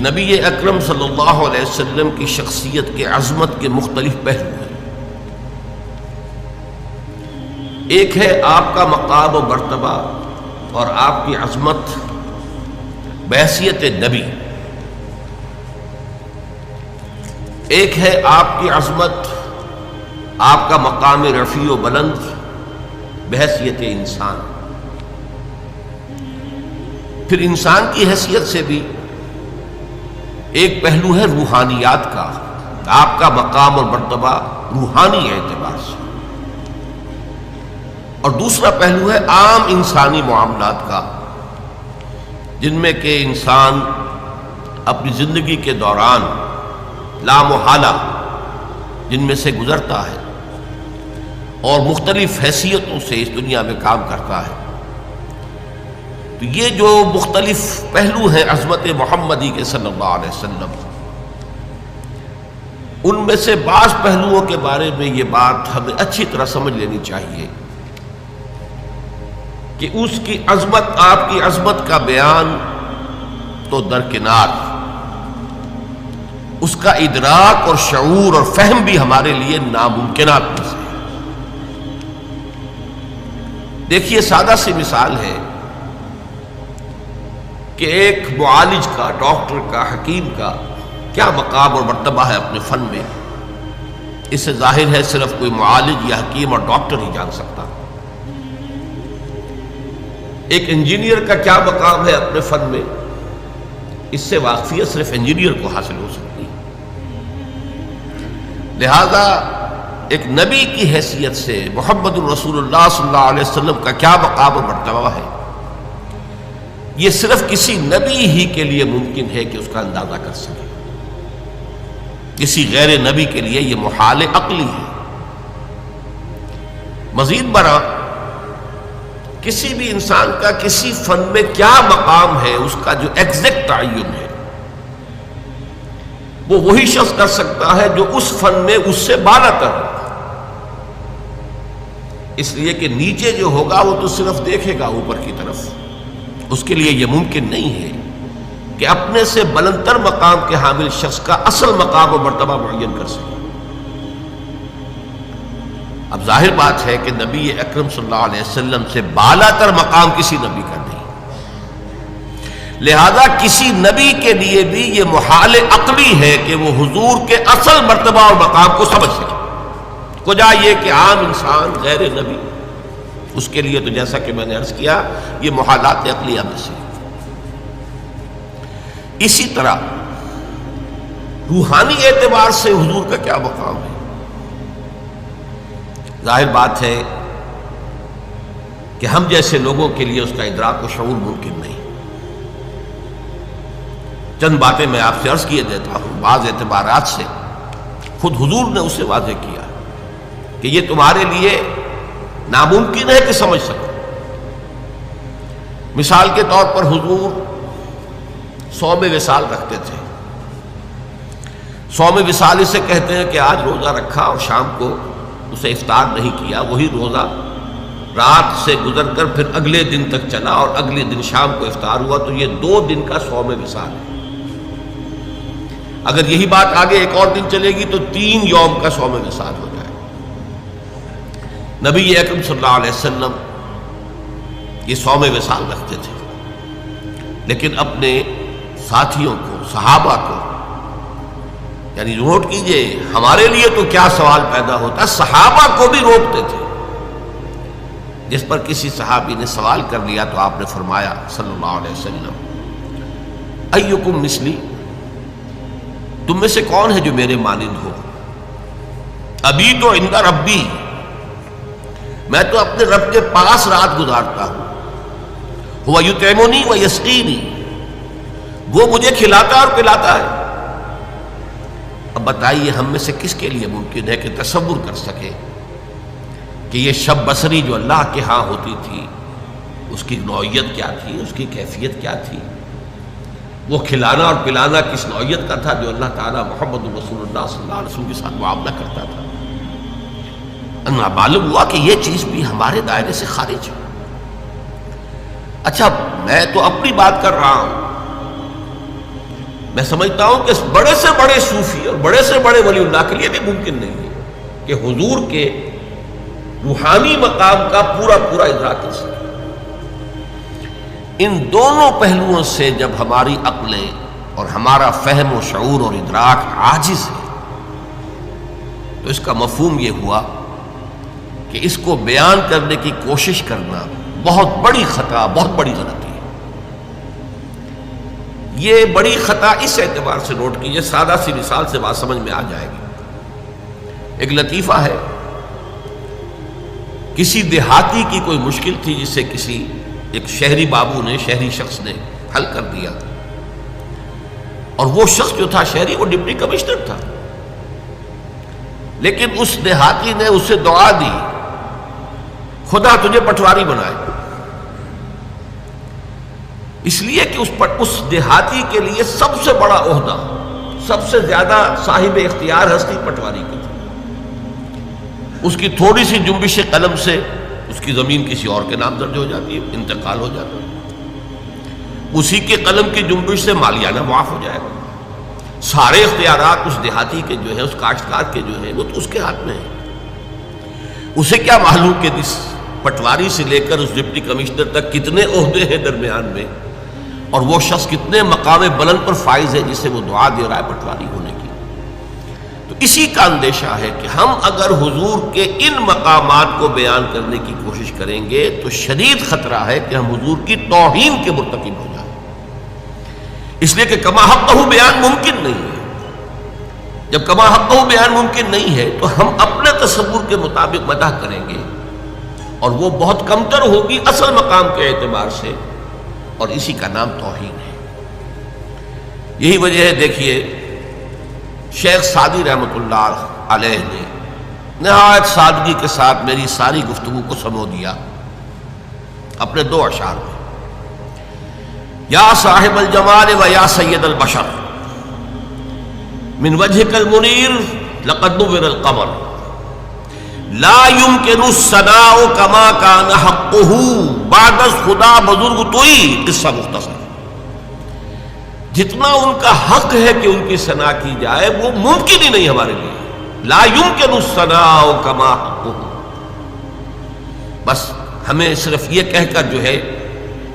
نبی اکرم صلی اللہ علیہ وسلم کی شخصیت کے عظمت کے مختلف پہلو ہیں۔ ایک ہے آپ کا مقام و مرتبہ اور آپ کی عظمت بحیثیت نبی، ایک ہے آپ کی عظمت، آپ کا مقام رفیع و بلند بحیثیت انسان۔ پھر انسان کی حیثیت سے بھی ایک پہلو ہے روحانیات کا، آپ کا مقام اور مرتبہ روحانی اعتبار سے، اور دوسرا پہلو ہے عام انسانی معاملات کا، جن میں کہ انسان اپنی زندگی کے دوران لامحالہ جن میں سے گزرتا ہے اور مختلف حیثیتوں سے اس دنیا میں کام کرتا ہے۔ تو یہ جو مختلف پہلو ہیں عظمت محمدی کے صلی اللہ علیہ وسلم، ان میں سے بعض پہلوؤں کے بارے میں یہ بات ہمیں اچھی طرح سمجھ لینی چاہیے کہ اس کی عظمت، آپ کی عظمت کا بیان تو درکنار، اس کا ادراک اور شعور اور فہم بھی ہمارے لیے ناممکنات میں سے ہے۔ دیکھیے، سادہ سی مثال ہے کہ ایک معالج کا، ڈاکٹر کا، حکیم کا کیا مقام اور مرتبہ ہے اپنے فن میں، اس سے ظاہر ہے صرف کوئی معالج یا حکیم اور ڈاکٹر ہی جان سکتا۔ ایک انجینئر کا کیا مقام ہے اپنے فن میں، اس سے واقفیت صرف انجینئر کو حاصل ہو سکتی ہے۔ لہذا ایک نبی کی حیثیت سے محمد الرسول اللہ صلی اللہ علیہ وسلم کا کیا مقام و مرتبہ ہے، یہ صرف کسی نبی ہی کے لیے ممکن ہے کہ اس کا اندازہ کر سکے، کسی غیر نبی کے لیے یہ محال عقلی ہے۔ مزید برآں کسی بھی انسان کا کسی فن میں کیا مقام ہے، اس کا جو ایگزیکٹ تعین ہے، وہ وہی شخص کر سکتا ہے جو اس فن میں اس سے بالا تر ہو۔ اس لیے کہ نیچے جو ہوگا وہ تو صرف دیکھے گا اوپر کی طرف، اس کے لیے یہ ممکن نہیں ہے کہ اپنے سے بلندتر مقام کے حامل شخص کا اصل مقام و مرتبہ معین کر سکے۔ اب ظاہر بات ہے کہ نبی اکرم صلی اللہ علیہ وسلم سے بالا تر مقام کسی نبی کا نہیں، لہذا کسی نبی کے لیے بھی یہ محال عقلی ہے کہ وہ حضور کے اصل مرتبہ اور مقام کو سمجھ سکے، کجا یہ کہ عام انسان غیر نبی، اس کے لیے تو جیسا کہ میں نے عرض کیا یہ محالات عقلیہ میں سے۔ اسی طرح روحانی اعتبار سے حضور کا کیا مقام ہے، ظاہر بات ہے کہ ہم جیسے لوگوں کے لیے اس کا ادراک و شعور ممکن نہیں۔ چند باتیں میں آپ سے عرض کیے دیتا ہوں، بعض اعتبارات سے خود حضور نے اسے واضح کیا کہ یہ تمہارے لیے ناممکن ہے کہ سمجھ سکو۔ مثال کے طور پر حضور صوم وصال رکھتے تھے۔ صوم وصال اسے کہتے ہیں کہ آج روزہ رکھا اور شام کو اسے افطار نہیں کیا، وہی روزہ رات سے گزر کر پھر اگلے دن تک چلا اور اگلے دن شام کو افطار ہوا، تو یہ 2 دن کا صوم وصال ہے۔ اگر یہی بات آگے ایک اور دن چلے گی تو 3 یوم کا صوم وصال ہو جائے۔ نبی اکرم صلی اللہ علیہ وسلم یہ صوم وصال رکھتے تھے، لیکن اپنے ساتھیوں کو، صحابہ کو، یعنی نوٹ کیجئے ہمارے لیے تو کیا سوال پیدا ہوتا، صحابہ کو بھی روکتے تھے۔ جس پر کسی صحابی نے سوال کر لیا تو آپ نے فرمایا صلی اللہ علیہ وسلم، ایکم مثلی، تم میں سے کون ہے جو میرے مانند ہو؟ ابھی تو عند ربی، میں تو اپنے رب کے پاس رات گزارتا ہوں، هو یطعمنی و یسقینی، وہ مجھے کھلاتا اور پلاتا ہے۔ اب بتائیے ہم میں سے کس کے لیے ممکن ہے کہ تصور کر سکے کہ یہ شب بصری جو اللہ کے ہاں ہوتی تھی اس کی نوعیت کیا تھی، اس کی کیفیت کیا تھی، وہ کھلانا اور پلانا کس نوعیت کا تھا جو اللہ تعالیٰ محمد رسول اللہ صلی اللہ علیہ وسلم کے ساتھ معاملہ کرتا تھا۔ معلوم ہوا کہ یہ چیز بھی ہمارے دائرے سے خارج ہے۔ اچھا، میں تو اپنی بات کر رہا ہوں، میں سمجھتا ہوں کہ بڑے سے بڑے صوفی اور بڑے سے بڑے ولی اللہ کے لیے بھی ممکن نہیں ہے کہ حضور کے روحانی مقام کا پورا پورا ادراک کر سکے۔ ان دونوں پہلوؤں سے جب ہماری عقلیں اور ہمارا فہم و شعور اور ادراک عاجز ہے تو اس کا مفہوم یہ ہوا کہ اس کو بیان کرنے کی کوشش کرنا بہت بڑی خطا، بہت بڑی غلطی ہے۔ یہ بڑی خطا اس اعتبار سے نوٹ کیجیے، سادہ سی مثال سے بات سمجھ میں آ جائے گی۔ ایک لطیفہ ہے، کسی دیہاتی کی کوئی مشکل تھی جسے کسی ایک شہری بابو نے، شہری شخص نے حل کر دیا، اور وہ شخص جو تھا شہری، وہ ڈپٹی کمشنر تھا، لیکن اس دیہاتی نے اسے دعا دی، خدا تجھے پٹواری بنائے، اس لیے کہ اس دیہاتی کے لیے سب سے بڑا عہدہ، سب سے زیادہ صاحب اختیار ہستی پٹواری کی تھی۔ اس کی تھوڑی سی جنبش قلم سے اس کی زمین کسی اور کے نام درج ہو جاتی ہے، انتقال ہو جاتا ہے، اسی کے قلم کی جنبش سے مالیانہ معاف ہو جائے گا، سارے اختیارات اس دیہاتی کے جو ہے، اس کاشتکار کے جو ہے، وہ تو اس کے ہاتھ میں ہے۔ اسے کیا معلوم کہ اس پٹواری سے لے کر اس ڈپٹی کمشنر تک کتنے عہدے ہیں درمیان میں، اور وہ شخص کتنے مقام بلند پر فائز ہے جسے وہ دعا دے رہا ہے پٹواری ہونے کی۔ تو اسی کا اندیشہ ہے کہ ہم اگر حضور کے ان مقامات کو بیان کرنے کی کوشش کریں گے تو شدید خطرہ ہے کہ ہم حضور کی توہین کے مرتکب ہو جائیں، اس لیے کہ کما حقہ بیان ممکن نہیں ہے۔ جب کما حقہ بیان ممکن نہیں ہے تو ہم اپنے تصور کے مطابق مدح کریں گے، اور وہ بہت کمتر ہوگی اصل مقام کے اعتبار سے، اور اسی کا نام توہین ہے۔ یہی وجہ ہے، دیکھیے شیخ سعدی رحمۃ اللہ علیہ نے نہایت سادگی کے ساتھ میری ساری گفتگو کو سمو دیا اپنے دو اشعار میں۔ یا صاحب الجمال و یا سید البشر من وجهك المنیر لقد نور القمر لا يمكن الثناء كما كان حقه بعد از خدا بزرگ توئی، قصہ مختصر۔ جتنا ان کا حق ہے کہ ان کی ثنا کی جائے وہ ممکن ہی نہیں ہمارے لیے، لا يمكن الثناء كما حقه۔ بس ہمیں صرف یہ کہہ کر جو ہے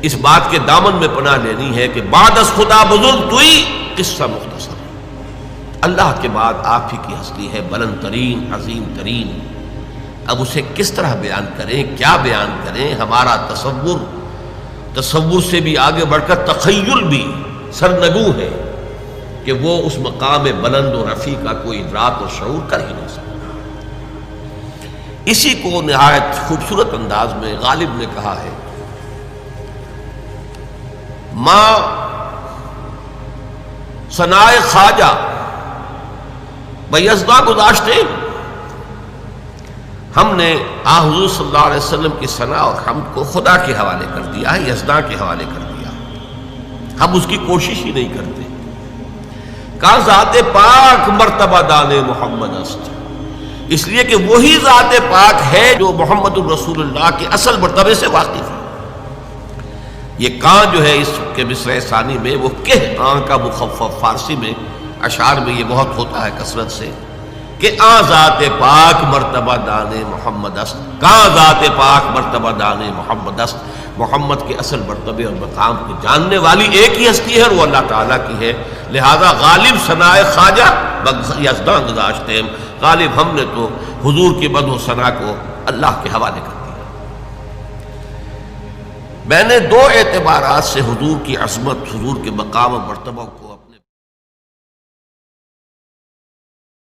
اس بات کے دامن میں پناہ لینی ہے کہ بعد از خدا بزرگ توئی، قصہ مختصر۔ اللہ کے بعد آپ ہی کی ہستی ہے بلند ترین، عظیم ترین، اب اسے کس طرح بیان کریں، کیا بیان کریں؟ ہمارا تصور سے بھی آگے بڑھ کر تخیل بھی سرنگو ہے کہ وہ اس مقام بلند و رفیع کا کوئی ادراک اور شعور کر ہی نہیں سکتا۔ اسی کو نہایت خوبصورت انداز میں غالب نے کہا ہے، ماں ثنائے خواجہ بیزداں گزاشتے، ہم نے حضور صلی اللہ علیہ وسلم کی ثنا اور حمد کو خدا کے حوالے کر دیا ہے، یزداں کے حوالے کر دیا، ہم اس کی کوشش ہی نہیں کرتے۔ کہا ذات پاک مرتبہ دان محمد است، اس لیے کہ وہی ذات پاک ہے جو محمد الرسول اللہ کے اصل مرتبے سے واقف ہے۔ یہ کاں جو ہے اس کے مصرع ثانی میں وہ کہ آن کا مخفف، فارسی میں اشعار میں یہ بہت ہوتا ہے کثرت سے کہ آ ذات پاک مرتبہ دان محمد است، کاں ذات پاک مرتبہ دان محمد است۔ محمد کے اصل مرتبے اور مقام کو جاننے والی ایک ہی ہستی ہے اور وہ اللہ تعالیٰ کی ہے، لہذا غالب ثنائے خواجہ یزداں گزاشتے ہیں، غالب ہم نے تو حضور کی مدح و ثنا کو اللہ کے حوالے کر دیا۔ میں نے دو اعتبارات سے حضور کی عظمت، حضور کے مقام و مرتبہ کو